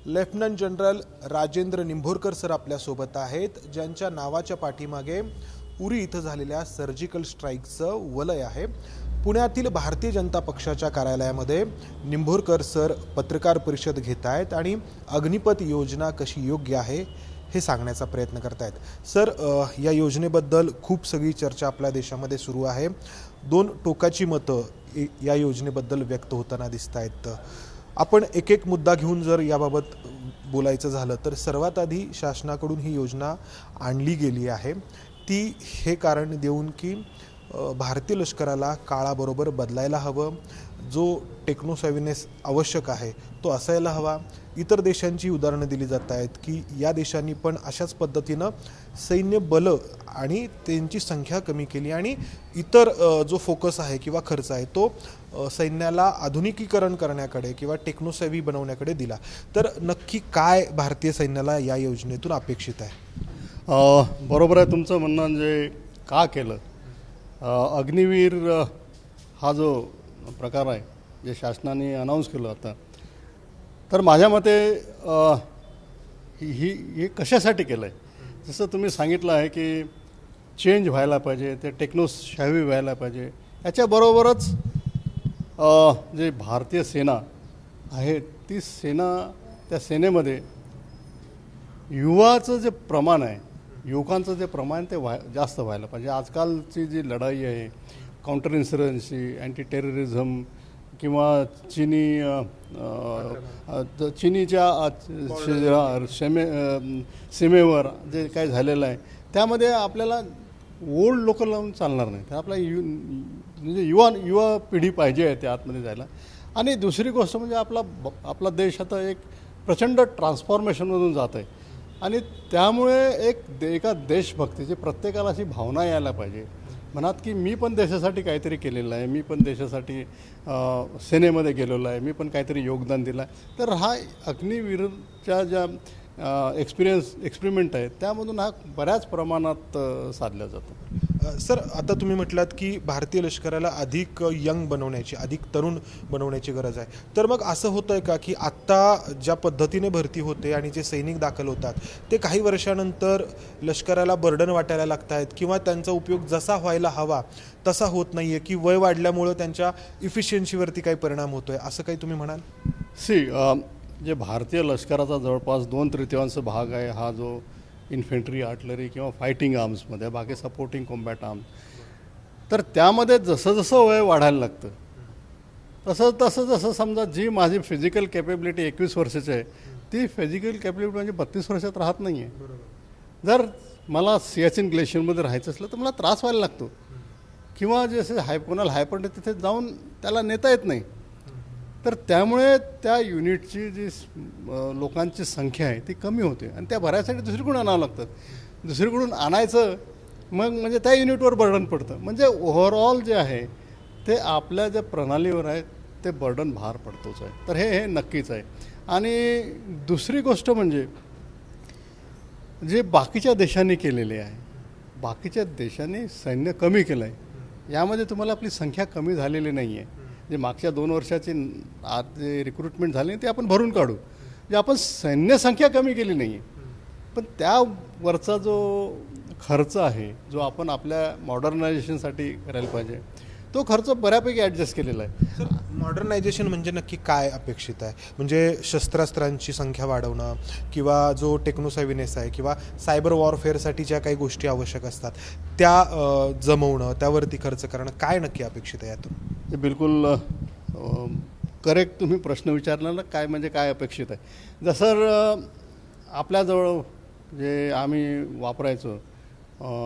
Lieutenant general Rajendra Nimbhorkar sir आपल्यासोबत आहेत, ज्यांच्या नावाच्या पाठीमागे उरी इथं झालेल्या सर्जिकल स्ट्राईकचं वलय आहे. पुण्यातील भारतीय जनता पक्षाच्या कार्यालयामध्ये निंभोरकर सर पत्रकार परिषद घेत आहेत आणि अग्निपथ योजना कशी योग्य आहे हे सांगण्याचा प्रयत्न करतायत. सर, या योजनेबद्दल खूप सगळी चर्चा आपल्या देशामध्ये सुरू आहे. दोन टोकाची मतं या योजनेबद्दल व्यक्त होताना दिसत आहेत. आपण एक एक मुद्दा घेऊन जर याबाबत बोलायचं झालं तर सर्वात आधी शासनाकडून ही योजना आणली गेली आहे ती हे कारण देऊन की भारतीय लष्कराला काळाबरोबर बदलायला हवं, जो टेक्नोसॅव्हीनेस आवश्यक आहे तो असायला हवा. इतर देशांची उदाहरणं दिली जात आहेत की या देशांनी पण अशाच पद्धतीनं सैन्य बलं आणि त्यांची संख्या कमी केली आणि इतर जो फोकस आहे किंवा खर्च आहे तो सैन्याला आधुनिकीकरण करण्याकडे किंवा टेक्नोसॅव्ही बनवण्याकडे दिला. तर नक्की काय भारतीय सैन्याला या योजनेतून अपेक्षित आहे? बरोबर आहे तुमचं म्हणणं. म्हणजे का केलं अग्निवीर हा जो प्रकार आहे जे शासनाने अनाऊन्स केलं आता, तर माझ्या मते हे कशासाठी केलं आहे? जसं तुम्ही सांगितलं आहे की चेंज व्हायला पाहिजे, ते टेक्नोसॅव्ही व्हायला पाहिजे. याच्याबरोबरच जे भारतीय सेना आहे ती सेना, त्या सेनेमध्ये युवाचं जे प्रमाण आहे, युवकांचं जे प्रमाण ते जास्त व्हायला पाहिजे. आजकालची जी लढाई आहे, काउंटर इन्सर्जन्सी, अँटी टेररिझम किंवा चीनीच्या सीमेवर जे काय झालेलं आहे त्यामध्ये आपल्याला ओल्ड लोक लावून चालणार नाही. तर आपला म्हणजे युवा पिढी पाहिजे आहे त्या आतमध्ये जायला. आणि दुसरी गोष्ट म्हणजे आपला देश आता एक प्रचंड ट्रान्सफॉर्मेशनमधून जात आहे आणि त्यामुळे एका देशभक्तीची प्रत्येकाला अशी भावना यायला पाहिजे मनात की मी पण देशासाठी काहीतरी केलेलं आहे, मी पण देशासाठी सेनेमध्ये गेलेलो आहे, मी पण काहीतरी योगदान दिलं आहे. तर हा अग्निवीरच्या ज्या एक्सपेरिमेंट आहे त्यामधून हा बऱ्याच प्रमाणात साधला जातो. सर, आता तुम्ही म्हटलात की भारतीय लष्कराला अधिक यंग बनवण्याची, अधिक तरुण बनवण्याची गरज आहे. तर मग असं होतं आहे का की आत्ता ज्या पद्धतीने भरती होते आणि जे सैनिक दाखल होतात ते काही वर्षानंतर लष्कराला बर्डन वाटायला लागत आहेत किंवा त्यांचा उपयोग जसा व्हायला हवा तसा होत नाही आहे, की वय वाढल्यामुळं त्यांच्या इफिशियन्सीवरती काही परिणाम होतो आहे, असं काही तुम्ही म्हणाल? जे भारतीय लष्कराचा जवळपास 2/3 भाग आहे हा जो इन्फेंट्री, आर्टिलरी किंवा फायटिंग आर्म्समध्ये, बाकी सपोर्टिंग कॉम्बॅट आर्म्स. तर त्यामध्ये जसं जसं वय वाढायला लागतं तसं समजा जी माझी फिजिकल कॅपेबिलिटी 21 वर्षाची आहे ती फिजिकल कॅपेबिलिटी म्हणजे 32 वर्षात राहत नाही आहे. जर मला सियाचिन ग्लेशियरमध्ये राहायचं असलं तर मला त्रास व्हायला लागतो किंवा जसे कोणाला हायपर तिथे जाऊन त्याला नेता येत नाही. तर त्यामुळे त्या युनिटची जी लोकांची संख्या आहे ती कमी होते आणि त्या भरायसाठी दुसरीकडून आणावं लागतात. दुसरीकडून आणायचं मग म्हणजे त्या युनिटवर बर्डन पडतं. म्हणजे ओव्हरऑल जे आहे ते आपल्या ज्या प्रणालीवर आहे ते बर्डन भार पडतोच आहे. तर हे नक्कीच आहे. आणि दुसरी गोष्ट म्हणजे जे बाकीच्या देशांनी केलेले आहे, बाकीच्या देशांनी सैन्य कमी केलं आहे. यामध्ये तुम्हाला आपली संख्या कमी झालेली नाही आहे. जे मागच्या 2 वर्षाची आज जे रिक्रुटमेंट झाली ते आपण भरून काढू. जे आपण सैन्य संख्या कमी केली नाही आहे, पण त्यावरचा जो खर्च आहे जो आपण आपल्या मॉडर्नायझेशनसाठी करायला पाहिजे तो खर्च बऱ्यापैकी ॲडजस्ट केलेला आहे. सर, मॉडर्नायझेशन म्हणजे नक्की काय अपेक्षित आहे? म्हणजे शस्त्रास्त्रांची संख्या वाढवणं किंवा जो टेक्नोसॅव्हीनेस आहे किंवा सायबर वॉरफेअरसाठी ज्या काही गोष्टी आवश्यक असतात त्या जमवणं, त्यावरती खर्च करणं, काय नक्की अपेक्षित आहे यातून? ते बिलकुल करेक्ट तुम्ही प्रश्न विचारला ना, काय म्हणजे काय अपेक्षित आहे. जसं आपल्याजवळ जे आम्ही वापरायचो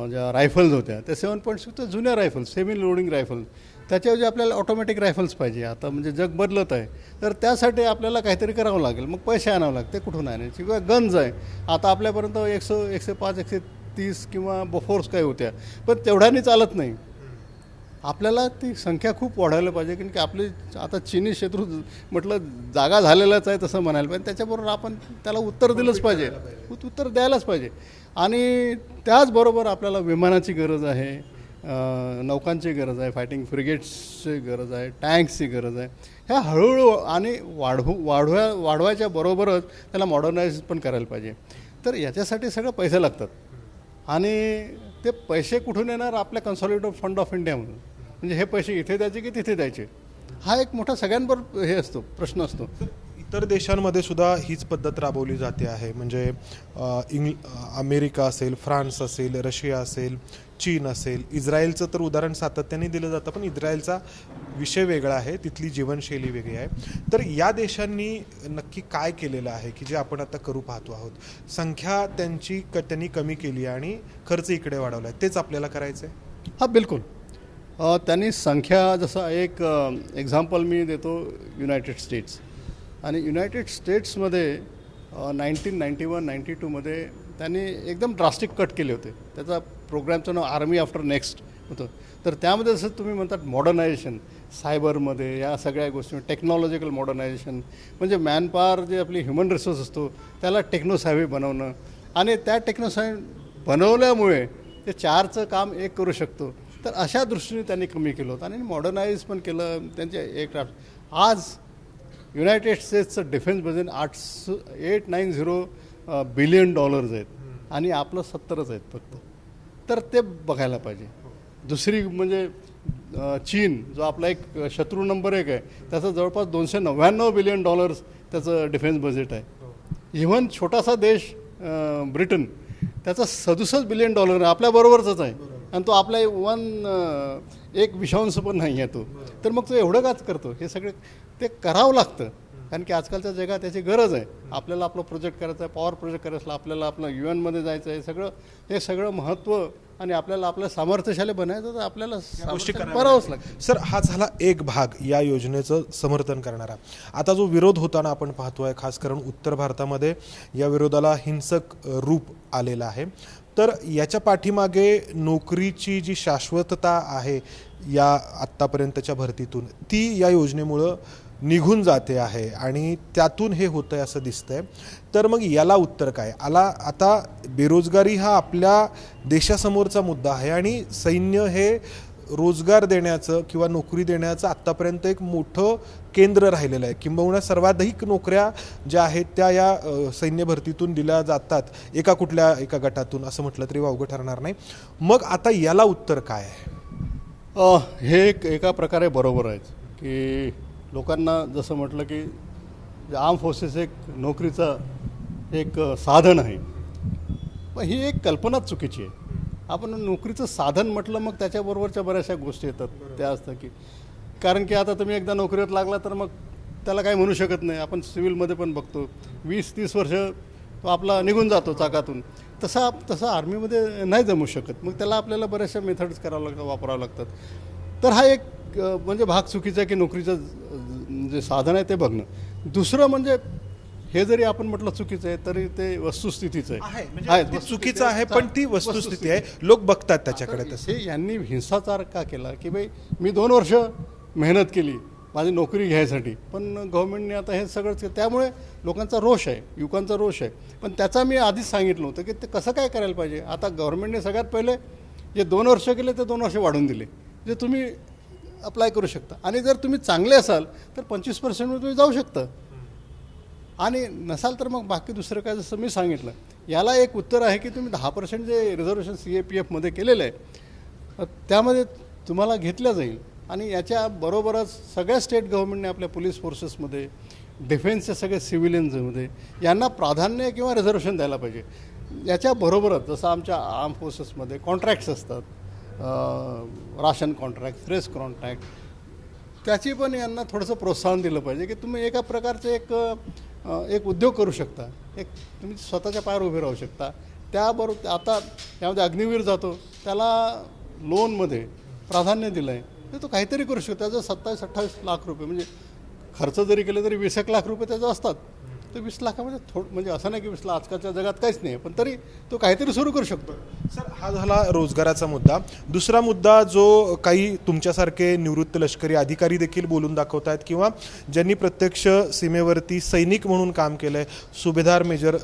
ज्या रायफल्स होत्या त्या 7.6 जुन्या रायफल्स, सेमी लोडिंग रायफल्स, त्याच्याऐवजी आपल्याला ऑटोमॅटिक रायफल्स पाहिजे. आता म्हणजे जग बदलत आहे तर त्यासाठी आपल्याला काहीतरी करावं लागेल. मग पैसे आणावं लागते कुठून आणायचे. किंवा गन्स आहे आता आपल्यापर्यंत 105, 130 किंवा बोफोर्स काही होत्या, पण तेवढ्यानी चालत नाही. आपल्याला ती संख्या खूप वाढायला पाहिजे कारण की आपले आता चीनी शत्रू म्हटलं जागा झालेलाच आहे तसं म्हणायला पाहिजे. त्याच्याबरोबर आपण त्याला उत्तर दिलंच पाहिजे, उत्तर द्यायलाच पाहिजे. आणि त्याचबरोबर आपल्याला विमानाची गरज आहे, नौकांची गरज आहे, फायटिंग फ्रिगेट्सची गरज आहे, टँक्सची गरज आहे. ह्या हळूहळू आणि वाढवायच्या बरोबरच त्याला मॉडर्नाइज पण करायला पाहिजे. तर याच्यासाठी सगळं पैसे लागतात आणि ते पैसे कुठून येणार? आपल्या कन्सॉलिडेटेड फंड ऑफ इंडियामधून. म्हणजे हे पैसे इथे द्यायचे की तिथे द्यायचे, हा एक मोठा सगळ्यांबरोबर हे असतो, प्रश्न असतो. इतर देशांमध्ये सुद्धा हीच पद्धत राबवली जाते आहे. म्हणजे अमेरिका असेल, फ्रान्स असेल, रशिया असेल, चीन असेल, इस्रायलचं तर उदाहरण सातत्याने दिलं जातं, पण इस्रायलचा विषय वेगळा आहे, तिथली जीवनशैली वेगळी आहे. तर या देशांनी नक्की काय केलेलं आहे की जे आपण आता करू पाहतो आहोत? संख्या त्यांनी कमी केली आणि खर्च इकडे वाढवला आहे, तेच आपल्याला करायचं आहे? हां, बिलकुल. त्यांनी संख्या, जसं एक एक्झाम्पल मी देतो, युनायटेड स्टेट्स. आणि युनायटेड स्टेट्समध्ये 1991-92मध्ये त्यांनी एकदम ड्रास्टिक कट केले होते. त्याचा प्रोग्रामचं नाव आर्मी आफ्टर नेक्स्ट होतं. तर त्यामध्ये जसं तुम्ही म्हणतात मॉडर्नायझेशन, सायबरमध्ये या सगळ्या गोष्टी, टेक्नॉलॉजिकल मॉडर्नायझेशन, म्हणजे मॅनपॉवर जे आपली ह्युमन रिसोर्स असतो त्याला टेक्नोसॅव्ही बनवणं, आणि त्या टेक्नोसॅव्ही बनवल्यामुळे ते 4चं काम 1 करू शकतो. तर अशा दृष्टीने त्यांनी कमी केलं होतं आणि मॉडर्नाइज पण केलं त्यांचे एअरक्राफ्ट. आज युनायटेड स्टेट्सचं डिफेन्स बजेट $890 बिलियन आहेत आणि आपलं 70च आहेत फक्त. तर ते बघायला पाहिजे. दुसरी म्हणजे चीन, जो आपला एक शत्रू नंबर 1 आहे, त्याचं जवळपास $299 बिलियन त्याचं डिफेन्स बजेट आहे. इव्हन छोटासा देश ब्रिटन, त्याचा $67 बिलियन आहे, आपल्याबरोबरच आहे, आणि तो आपला 1 विषांश पण नाही आहे तो. तर मग तो एवढं काच करतो? हे सगळं ते करावं लागतं, कारण की आजकालच्या जगात त्याची गरज आहे. आपल्याला आपलं प्रोजेक्ट करायचं आहे, पॉवर प्रोजेक्ट करायचं, आपल्याला आपलं UN जायचं आहे, हे सगळं महत्त्व, आणि आपल्याला आपलं सामर्थ्यशाली बनायचं, तर आपल्याला गोष्टी करावंच लागतं. सर, हा झाला एक भाग या योजनेचं समर्थन करणारा. आता जो विरोध होताना आपण पाहतोय, खास करून उत्तर भारतामध्ये या विरोधाला हिंसक रूप आलेलं आहे. तर याच्या पाठीमागे नोकरीची जी शाश्वतता आहे या आत्तापर्यंतच्या भरतीतून, ती या योजनेमुळं निघून जाते आहे आणि त्यातून हे होतं आहे असं दिसतंय. तर मग याला उत्तर काय? आता बेरोजगारी हा आपल्या देशासमोरचा मुद्दा आहे आणि सैन्य हे रोजगार देण्याचं किंवा नोकरी देण्याचं आत्तापर्यंत एक मोठं केंद्र राहिलेलं आहे. किंबहुना सर्वाधिक नोकऱ्या ज्या आहेत त्या या सैन्य भरतीतून दिल्या जातात, एका गटातून, असं म्हटलं तरी वावगं ठरणार नाही. मग आता याला उत्तर काय आहे? हे एका प्रकारे बरोबर आहे की लोकांना जसं म्हटलं की आर्म फोर्सेस एक नोकरीचं एक साधन आहे, पण ही एक कल्पनाच चुकीची आहे. आपण नोकरीचं साधन म्हटलं मग त्याच्याबरोबरच्या बऱ्याचशा गोष्टी येतात. त्या असतं की, कारण की आता तुम्ही एकदा नोकरीवर लागला तर मग त्याला काही म्हणू शकत नाही. आपण सिव्हिलमध्ये पण बघतो 20-30 वर्ष तो आपला निघून जातो चाकातून. तसं आर्मीमध्ये नाही जमू शकत. मग त्याला आपल्याला बऱ्याचशा मेथड्स करावं लागतात, वापरावं लागतात. तर हा एक म्हणजे भाग चुकीचा आहे की नोकरीचं जे साधन आहे ते बघणं. दुसरं म्हणजे हे जरी आपण म्हटलं चुकीचं आहे तरी ते वस्तुस्थितीचं आहे. म्हणजे चुकीचं आहे, पण ती वस्तुस्थिती आहे, लोक बघतात त्याच्याकडे. तसं हे यांनी हिंसाचार का केला की भाई मी 2 वर्ष मेहनत केली माझी नोकरी घ्यायसाठी, पण गव्हर्नमेंटने आता हे सगळंच, त्यामुळे लोकांचा रोष आहे, युवकांचा रोष आहे. पण त्याचा मी आधीच सांगितलं होतं की ते कसं काय करायला पाहिजे. आता गव्हर्नमेंटने सगळ्यात पहिले जे 2 वर्ष केले ते 2 वर्ष वाढवून दिले, जे तुम्ही अप्लाय करू शकता. आणि जर तुम्ही चांगले असाल तर 25% तुम्ही जाऊ शकता, आणि नसाल तर मग बाकी दुसरं काय, जसं मी सांगितलं. याला एक उत्तर आहे की तुम्ही 10% जे रिझर्वेशन CAPFमध्ये केलेलं आहे त्यामध्ये तुम्हाला घेतलं जाईल. आणि याच्या बरोबरच सगळ्या स्टेट गव्हर्नमेंटने आपल्या पोलीस फोर्सेसमध्ये, डिफेन्सच्या सगळ्या सिव्हिलियन्समध्ये यांना प्राधान्य किंवा रिझर्वेशन द्यायला पाहिजे. याच्याबरोबरच जसं आमच्या आर्म फोर्सेसमध्ये कॉन्ट्रॅक्ट्स असतात, राशन कॉन्ट्रॅक्ट, फ्रेश कॉन्ट्रॅक्ट, त्याची पण यांना थोडंसं प्रोत्साहन दिलं पाहिजे की तुम्ही एका प्रकारचे एक उद्योग करू शकता, एक तुम्ही स्वतःच्या पायावर उभे राहू शकता. त्याबरोबर आता यामध्ये अग्निवीर जातो, त्याला लोनमध्ये प्राधान्य दिलं आहे, तर तो काहीतरी करू शकतो. त्याचं 27-28 लाख रुपये, म्हणजे खर्च जरी केले तरी 20 लाख रुपये त्याचं असतात. तर 20 लाखामध्ये म्हणजे असं नाही की 20 लाख आजकालच्या जगात काहीच नाही, पण तरी तो काहीतरी सुरू करू शकतो. सर, हा झाला रोजगाराचा मुद्दा. दुसरा मुद्दा जो काही तुमच्यासारखे निवृत्त लष्करी अधिकारी देखील बोलून दाखवत आहेत किंवा ज्यांनी प्रत्यक्ष सीमेवरती सैनिक म्हणून काम केलं आहे, सुभेदार मेजर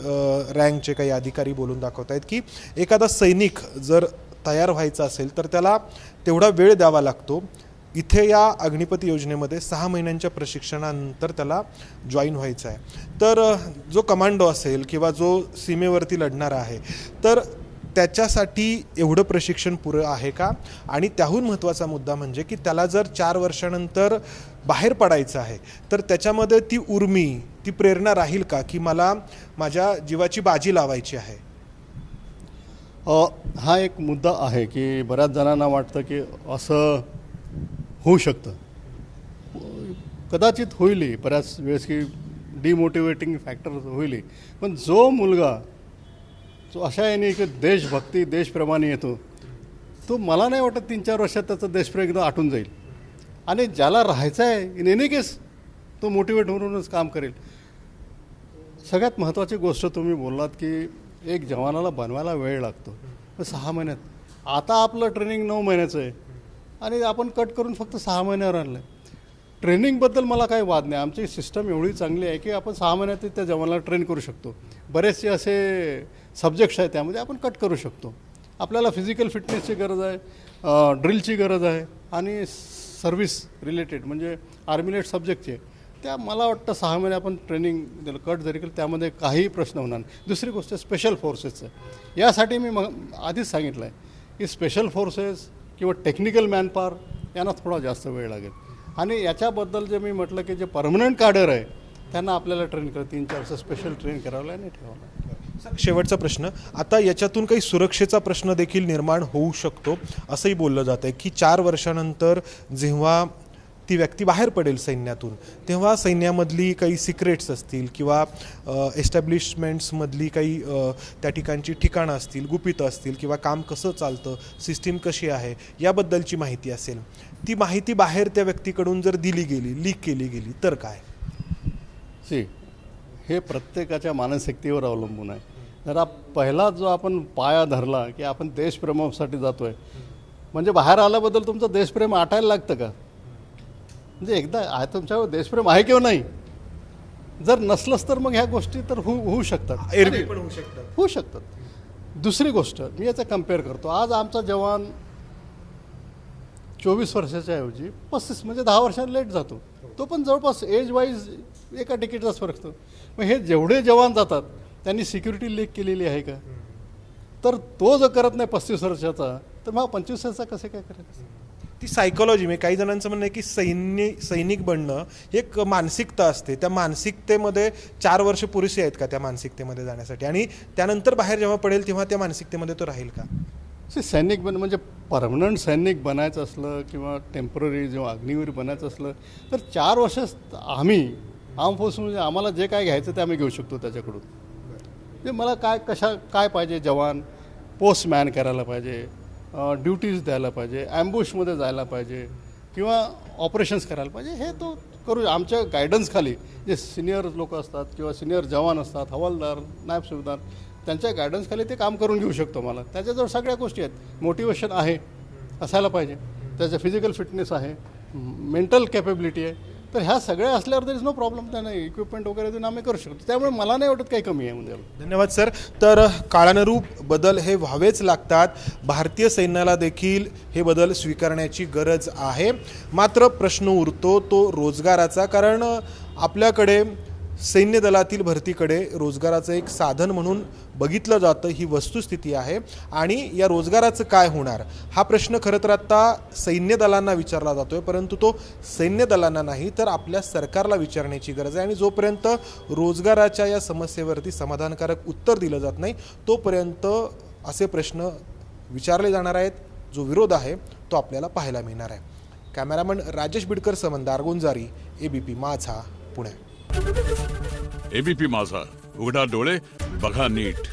रँकचे काही अधिकारी बोलून दाखवत आहेत की एखादा सैनिक जर तयार व्हायचा असेल तर त्याला तेवढा वेळ द्यावा लागतो, इथे या अग्निपथ योजनेमध्ये 6 महिन्यांच्या प्रशिक्षणानंतर त्याला जॉईन व्हायचं आहे. तर जो कमांडो असेल किंवा जो सीमेवरती लढणारा आहे, तर त्याच्यासाठी एवढं प्रशिक्षण पुरं आहे का? आणि त्याहून महत्त्वाचा मुद्दा म्हणजे की त्याला जर 4 वर्षानंतर बाहेर पडायचं आहे, तर त्याच्यामध्ये ती उर्मी, ती प्रेरणा राहील का की मला माझ्या जीवाची बाजी लावायची आहे? हा एक मुद्दा आहे की बऱ्याच जणांना वाटतं की असं होऊ शकतं. कदाचित होईल बऱ्याच वेळेस की डिमोटिवेटिंग फॅक्टर होईल, पण जो मुलगा जो अशा याने की देशभक्ती देशप्रेमाने येतो, तो मला नाही वाटत 3-4 वर्षात त्याचं देशप्रेम एकदम आटून जाईल. आणि ज्याला राहायचं आहे इन एनी केस तो मोटिवेट होऊनच काम करेल. सगळ्यात महत्त्वाची गोष्ट तुम्ही बोललात की एक जवानाला बनवायला वेळ लागतो, 6 महिन्यात. आता आपलं ट्रेनिंग 9 महिन्याचं आहे आणि आपण कट करून फक्त 6 महिन्यावर आणलं आहे. ट्रेनिंगबद्दल मला काही वाद नाही. आमची सिस्टम एवढी चांगली आहे की आपण 6 महिन्यात त्या जवानाला ट्रेन करू शकतो. बरेचसे असे सब्जेक्ट्स आहेत त्यामध्ये आपण कट करू शकतो. आपल्याला फिजिकल फिटनेसची गरज आहे, ड्रिलची गरज आहे आणि सर्व्हिस रिलेटेड म्हणजे आर्मिलेट सब्जेक्टचे त्या मला वाटतं 6 महिने आपण ट्रेनिंग कट जरी केलं त्यामध्ये काही प्रश्न होणार नाही. दुसरी गोष्ट स्पेशल फोर्सेसचं, यासाठी मी आधीच सांगितलं आहे की स्पेशल फोर्सेस किंवा टेक्निकल मॅनपॉवर यांना थोडा जास्त वेळ लागेल. आणि याच्याबद्दल जे मी म्हटलं की जे परमनंट काडर आहे त्यांना आपल्याला ट्रेन करा, 3-4 वर्ष स्पेशल ट्रेन करावं आणि ठेवावं. शेवटचा प्रश्न, आता याच्यातून काही सुरक्षेचा प्रश्न देखील निर्माण होऊ शकतो असंही बोललं जात आहे की 4 वर्षानंतर जेव्हा ती व्यक्ती बाहेर पडेल सैन्यातून, तेव्हा सैन्यामधली काही सिक्रेट्स असतील किंवा एस्टॅब्लिशमेंट्समधली काही त्या ठिकाणची ठिकाणं असतील, गुपितं असतील किंवा काम कसं चालतं, सिस्टीम कशी आहे याबद्दलची माहिती असेल, ती माहिती बाहेर त्या व्यक्तीकडून जर दिली गेली, लीक केली गेली तर काय? हे प्रत्येकाच्या मानसिकतेवर अवलंबून आहे. जरा पहिला जो आपण पाया धरला की आपण देशप्रेमासाठी जातो आहे, म्हणजे बाहेर आल्याबद्दल तुमचं देशप्रेम आटायला लागतं का? म्हणजे एकदा आहे तुमच्यावर देशप्रेम आहे किंवा नाही, जर नसलंच तर मग ह्या गोष्टी तर होऊ शकतात, एरवी पण होऊ शकतात. दुसरी गोष्ट मी याचा कम्पेअर करतो. आज आमचा जवान 24 वर्षाच्या ऐवजी 35 म्हणजे 10 वर्षांनी लेट जातो. तो पण जवळपास एज वाईज एका तिकीटचाच फरक असतो. मग हे जेवढे जवान जातात त्यांनी सिक्युरिटी लीक केलेली आहे का? तर तो जर करत नाही 35 वर्षाचा, तर मग 25 वर्षाचा कसे काय करायचं? ती सायकोलॉजी, मी काही जणांचं म्हणणं आहे की सैनिक बनणं ही एक मानसिकता असते. त्या मानसिकतेमध्ये 4 वर्ष पुरेशी आहेत का त्या मानसिकतेमध्ये जाण्यासाठी? आणि त्यानंतर बाहेर जेव्हा पडेल तेव्हा त्या मानसिकतेमध्ये तो राहील का? सैनिक म्हणजे परमनंट सैनिक बनायचं असलं किंवा टेम्पररी जेव्हा अग्निवीर बनायचं असलं तर 4 वर्ष आम्ही आर्म फोर्स म्हणजे आम्हाला जे काय घ्यायचं ते आम्ही घेऊ शकतो त्याच्याकडून. म्हणजे मला काय पाहिजे, जवान पोस्टमॅन करायला पाहिजे, ड्युटीज द्यायला पाहिजे, ॲम्बुशमध्ये जायला पाहिजे किंवा ऑपरेशन्स करायला पाहिजे, हे तो करू. आमच्या गायडन्सखाली जे सिनियर लोक असतात किंवा सिनियर जवान असतात, हवालदार, नायब सुभेदार, त्यांच्या गायडन्सखाली ते काम करून घेऊ शकतो. मला त्याच्याजवळ सगळ्या गोष्टी आहेत. मोटिवेशन आहे, असायला पाहिजे, त्याचं फिजिकल फिटनेस आहे, मेंटल कॅपेबिलिटी आहे. तर ह्या सगळ्या असल्यावर दर इज नो प्रॉब्लेम. त्यांना इक्विपमेंट वगैरे देऊन आम्ही करू शकतो. त्यामुळे मला नाही वाटत काही कमी आहे म्हणजे. धन्यवाद सर. तर काळानुरूप बदल हे व्हावेच लागतात. भारतीय सैन्याला देखील हे बदल स्वीकारण्याची गरज आहे. मात्र प्रश्न उरतो तो रोजगाराचा, कारण आपल्याकडे सैन्य दलातील भरतीकडे रोजगाराचं एक साधन म्हणून बघितलं जातं, ही वस्तुस्थिती आहे. आणि या रोजगाराचं काय होणार हा प्रश्न खरं तर आत्ता सैन्य दलांना विचारला जातो आहे, परंतु तो सैन्य दलांना नाही तर आपल्या सरकारला विचारण्याची गरज आहे. आणि जोपर्यंत रोजगाराच्या या समस्येवरती समाधानकारक उत्तर दिलं जात नाही तोपर्यंत असे प्रश्न विचारले जाणार आहेत. जो विरोध आहे तो आपल्याला पाहायला मिळणार आहे. कॅमेरामन राजेश बिडकर सह मंदार गुंजारी, ABP माझा, पुणे. ABP माझा, उघडा डोळे बघा नीट.